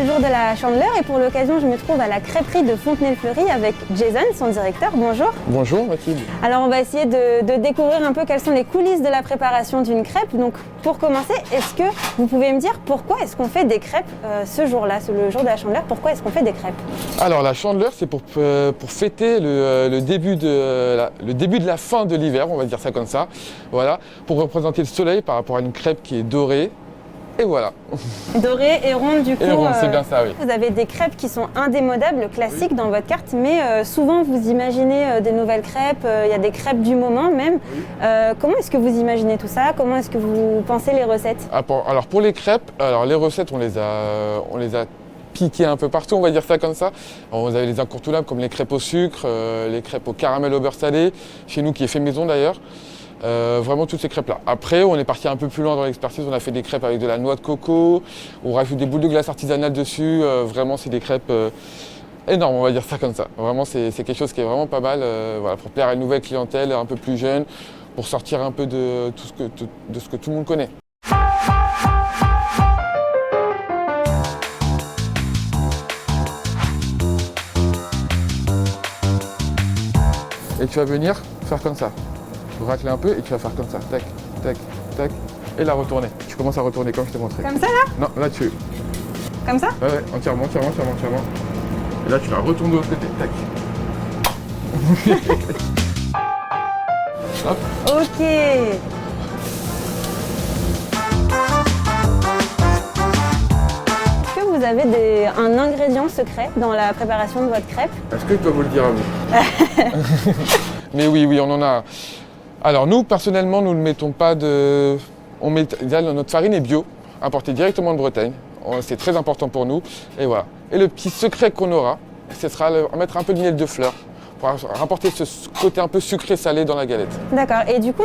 c'est le jour de la Chandeleur et pour l'occasion, je me trouve à la crêperie de Fontenay-le-Fleury avec Jason, son directeur. Bonjour. Bonjour Mathilde. Alors on va essayer de découvrir un peu quelles sont les coulisses de la préparation d'une crêpe. Donc pour commencer, est-ce que vous pouvez me dire pourquoi est-ce qu'on fait des crêpes ce jour-là, le jour de la Chandeleur, pourquoi est-ce qu'on fait des crêpes? Alors la Chandeleur, c'est pour fêter le début de la fin de l'hiver, on va dire ça comme ça. Voilà, pour représenter le soleil par rapport à une crêpe qui est dorée. Et voilà. Dorée et ronde du coup. Et ronde, c'est bien ça, oui. Vous avez des crêpes qui sont indémodables, classiques dans votre carte, mais souvent vous imaginez des nouvelles crêpes, il y a des crêpes du moment même. Comment est-ce que vous imaginez tout ça? Comment est-ce que vous pensez les recettes? Alors pour les crêpes, les recettes on les a piquées un peu partout, on va dire ça comme ça. Alors, vous avez les incontournables comme les crêpes au sucre, les crêpes au caramel au beurre salé, chez nous qui est fait maison d'ailleurs. Vraiment toutes ces crêpes-là. Après, on est parti un peu plus loin dans l'expertise, on a fait des crêpes avec de la noix de coco, on rajoute des boules de glace artisanales dessus, vraiment c'est des crêpes énormes, on va dire ça comme ça. Vraiment c'est quelque chose qui est vraiment pas mal voilà, pour plaire à une nouvelle clientèle un peu plus jeune, pour sortir un peu de ce que tout le monde connaît. Et tu vas venir faire comme ça. Racler un peu et tu vas faire comme ça, tac, tac, tac, et la retourner. Tu commences à retourner comme je t'ai montré. Comme ça là? Non, là tu... Comme ça? Ouais, entièrement. Et là tu la retournes de l'autre côté, tac. Hop. Ok. Est-ce que vous avez un ingrédient secret dans la préparation de votre crêpe? Est-ce que je dois vous le dire à vous? Mais oui, on en a. Alors nous, personnellement, nous ne mettons pas de... Notre farine est bio, importée directement de Bretagne. C'est très important pour nous. Et voilà. Et le petit secret qu'on aura, ce sera mettre un peu de miel de fleur pour rapporter ce côté un peu sucré-salé dans la galette. D'accord. Et du coup,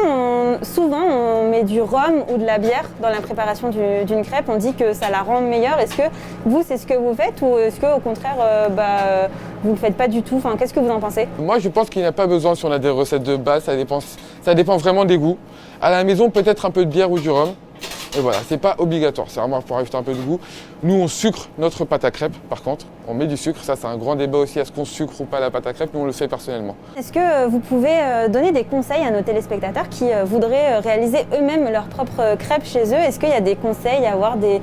souvent, on met du rhum ou de la bière dans la préparation d'une crêpe. On dit que ça la rend meilleure. Est-ce que vous, c'est ce que vous faites ou est-ce qu'au contraire, vous ne le faites pas du tout? Enfin, qu'est-ce que vous en pensez? Moi, je pense qu'il n'y a pas besoin si on a des recettes de base. Ça dépend vraiment des goûts. À la maison, peut-être un peu de bière ou du rhum. Et voilà, c'est pas obligatoire, c'est vraiment pour rajouter un peu de goût. Nous, on sucre notre pâte à crêpes, par contre. On met du sucre, ça c'est un grand débat aussi, est-ce qu'on sucre ou pas la pâte à crêpes? Nous, on le fait personnellement. Est-ce que vous pouvez donner des conseils à nos téléspectateurs qui voudraient réaliser eux-mêmes leurs propres crêpes chez eux? Est-ce qu'il y a des conseils à avoir, des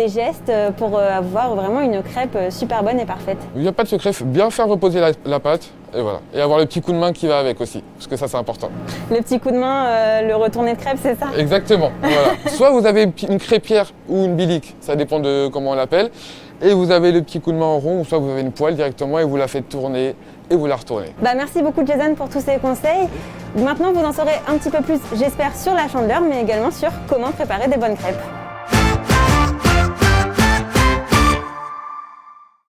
gestes pour avoir vraiment une crêpe super bonne et parfaite? Il n'y a pas de secret, bien faire reposer la pâte. Et voilà. Et avoir le petit coup de main qui va avec aussi, parce que ça c'est important. Le petit coup de main, le retourné de crêpe, c'est ça? Exactement, voilà. Soit vous avez une crêpière ou une bilique, ça dépend de comment on l'appelle, et vous avez le petit coup de main en rond, ou soit vous avez une poêle directement et vous la faites tourner et vous la retournez. Merci beaucoup Jason pour tous ces conseils. Maintenant vous en saurez un petit peu plus, j'espère, sur la Chandeleur, mais également sur comment préparer des bonnes crêpes.